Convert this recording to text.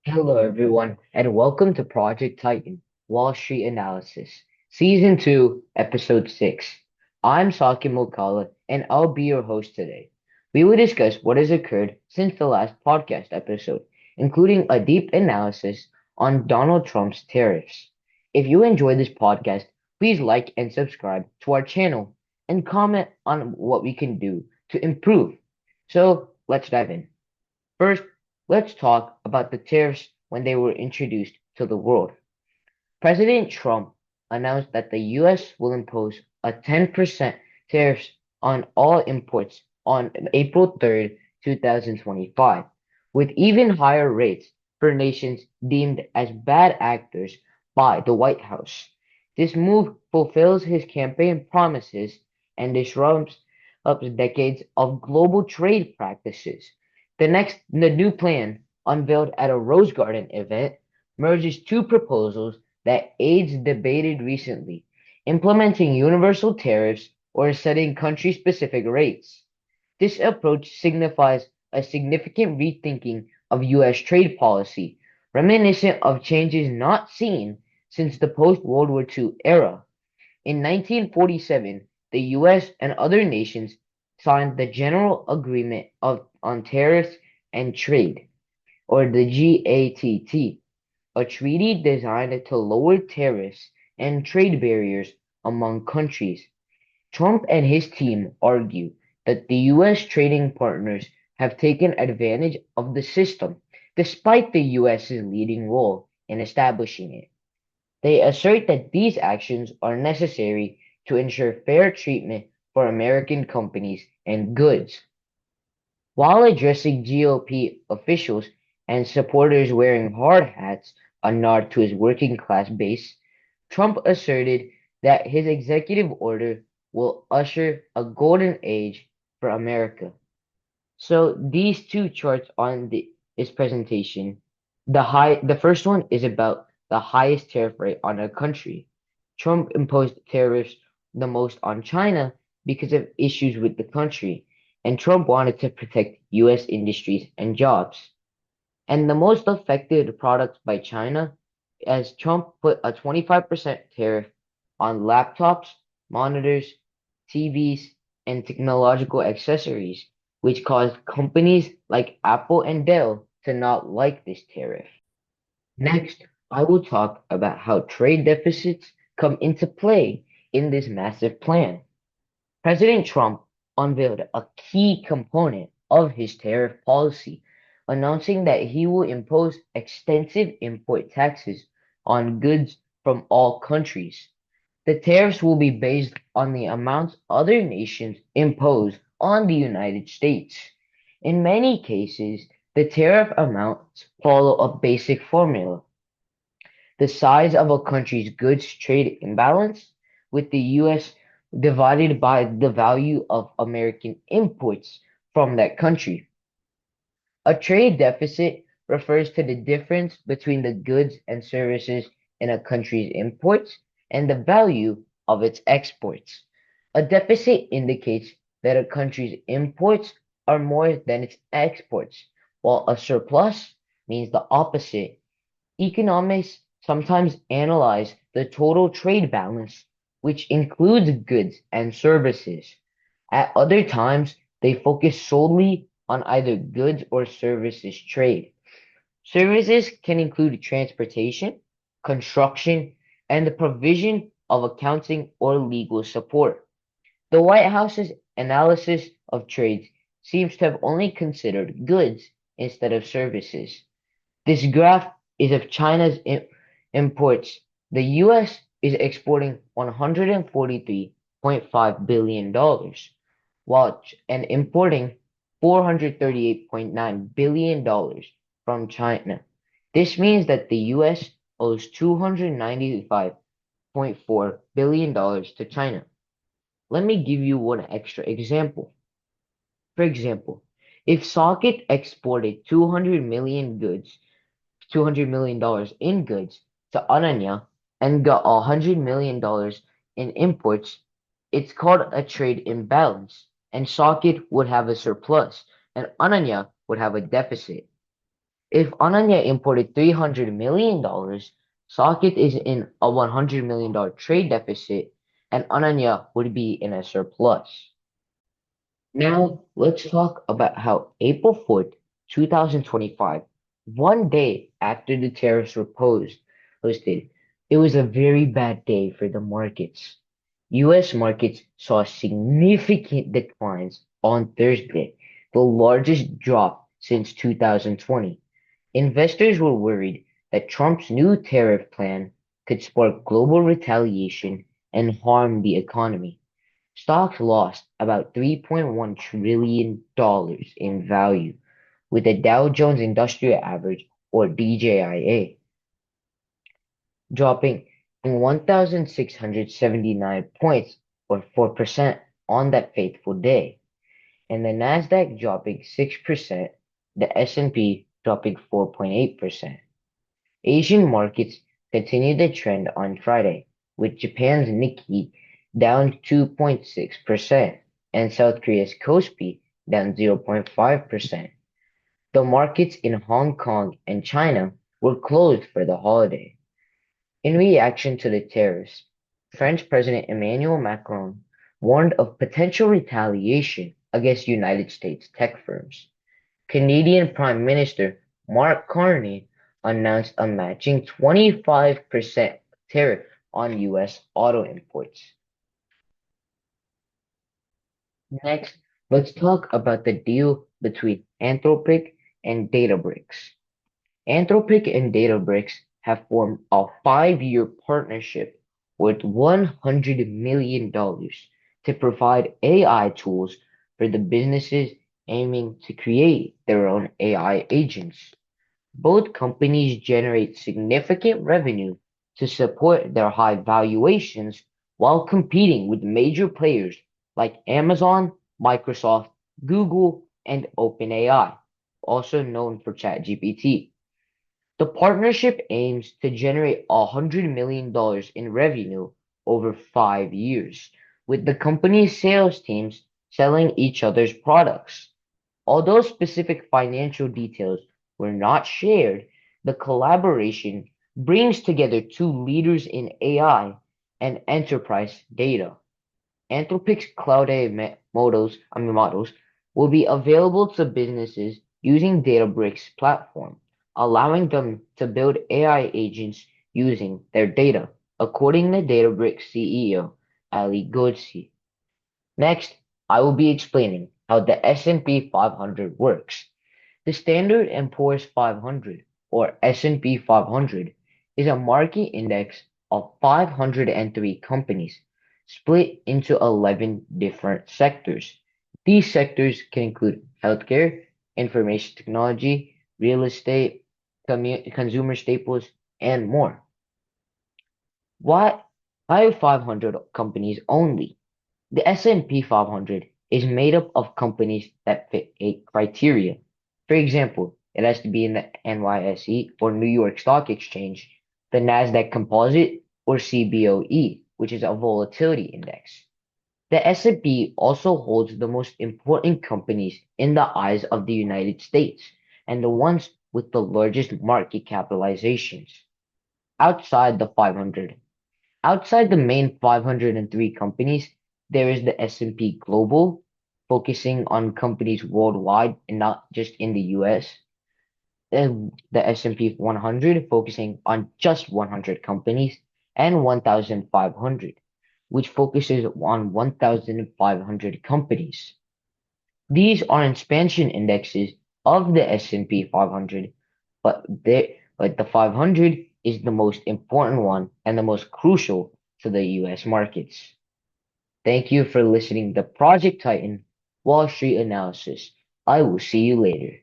Hello, everyone, and welcome to Project Titan Wall Street Analysis, Season 2, Episode 6. I'm Saketh Mulkala, and I'll be your host today. We will discuss what has occurred since the last podcast episode, including a deep analysis on Donald Trump's tariffs. If you enjoy this podcast, please like and subscribe to our channel and comment on what we can do to improve. So, let's dive in. First, let's talk about the tariffs when they were introduced to the world. President Trump announced that the US will impose a 10% tariffs on all imports on April 3rd, 2025, with even higher rates for nations deemed as bad actors by the White House. This move fulfills his campaign promises and disrupts up to decades of global trade practices. The new plan, unveiled at a Rose Garden event, merges two proposals that aides debated recently, implementing universal tariffs or setting country-specific rates. This approach signifies a significant rethinking of U.S. trade policy, reminiscent of changes not seen since the post-World War II era. In 1947, the U.S. and other nations signed the General Agreement on Tariffs and Trade, or the GATT, a treaty designed to lower tariffs and trade barriers among countries. Trump and his team argue that the U.S. trading partners have taken advantage of the system, despite the U.S.'s leading role in establishing it. They assert that these actions are necessary to ensure fair treatment for American companies and goods. While addressing GOP officials and supporters wearing hard hats, a nod to his working class base, Trump asserted that his executive order will usher a golden age for America. So these two charts on this presentation, the first one is about the highest tariff rate on a country. Trump imposed tariffs the most on China because of issues with the country, and Trump wanted to protect U.S. industries and jobs. And the most affected products by China, as Trump put a 25% tariff on laptops, monitors, TVs, and technological accessories, which caused companies like Apple and Dell to not like this tariff. Next, I will talk about how trade deficits come into play in this massive plan. President Trump unveiled a key component of his tariff policy, announcing that he will impose extensive import taxes on goods from all countries. The tariffs will be based on the amounts other nations impose on the United States. In many cases, the tariff amounts follow a basic formula: the size of a country's goods trade imbalance with the US divided by the value of American imports from that country. A trade deficit refers to the difference between the goods and services in a country's imports and the value of its exports. A deficit indicates that a country's imports are more than its exports, while a surplus means the opposite. Economists sometimes analyze the total trade balance, which includes goods and services. At other times, they focus solely on either goods or services trade. Services can include transportation, construction, and the provision of accounting or legal support. The White House's analysis of trades seems to have only considered goods instead of services. This graph is of China's imports. The US is exporting $143.5 billion, while and importing $438.9 billion from China. This means that the US owes $295.4 billion to China. Let me give you one extra example. For example, if Socket exported 200 million dollars in goods to Ananya and got $100 million in imports, it's called a trade imbalance, and Socket would have a surplus, and Ananya would have a deficit. If Ananya imported $300 million, Saketh is in a $100 million trade deficit, and Ananya would be in a surplus. Now, let's talk about how April 4th, 2025, one day after the tariffs were posted, it was a very bad day for the markets. US markets saw significant declines on Thursday, the largest drop since 2020. Investors were worried that Trump's new tariff plan could spark global retaliation and harm the economy. Stocks lost about $3.1 trillion in value, with the Dow Jones Industrial Average, or DJIA, dropping 1,679 points, or 4%, on that fateful day, and the Nasdaq dropping 6%, the S&P dropping 4.8%. Asian markets continued the trend on Friday, with Japan's Nikkei down 2.6% and South Korea's Kospi down 0.5%. The markets in Hong Kong and China were closed for the holiday. In reaction to the tariffs, French President Emmanuel Macron warned of potential retaliation against United States tech firms. Canadian Prime Minister Mark Carney announced a matching 25% tariff on US auto imports. Next, let's talk about the deal between Anthropic and Databricks. Anthropic and Databricks have formed a 5-year partnership worth $100 million to provide AI tools for the businesses aiming to create their own AI agents. Both companies generate significant revenue to support their high valuations while competing with major players like Amazon, Microsoft, Google, and OpenAI, also known for ChatGPT. The partnership aims to generate $100 million in revenue over 5 years, with the company's sales teams selling each other's products. Although specific financial details were not shared, the collaboration brings together two leaders in AI and enterprise data. Anthropic's cloud AI models will be available to businesses using Databricks platform, allowing them to build AI agents using their data, according to Databricks CEO Ali Ghodsi. Next, I will be explaining how the S&P 500 works. The Standard and Poor's 500, or S&P 500, is a market index of 503 companies split into 11 different sectors. These sectors can include healthcare, information technology, real estate, consumer staples, and more. Why, why 500 companies only? The S&P 500 is made up of companies that fit a criteria. For example, it has to be in the NYSE or New York Stock Exchange, the Nasdaq Composite, or CBOE, which is a volatility index. The S&P also holds the most important companies in the eyes of the United States and the ones with the largest market capitalizations. Outside the 500, Outside the main 503 companies, there is the S&P Global, focusing on companies worldwide and not just in the US, and the S&P 100, focusing on just 100 companies, and 1,500, which focuses on 1,500 companies. These are expansion indexes of the S&P 500, but the 500 is the most important one and the most crucial to the US markets. Thank you for listening to Project Titan Wall Street Analysis. I will see you later.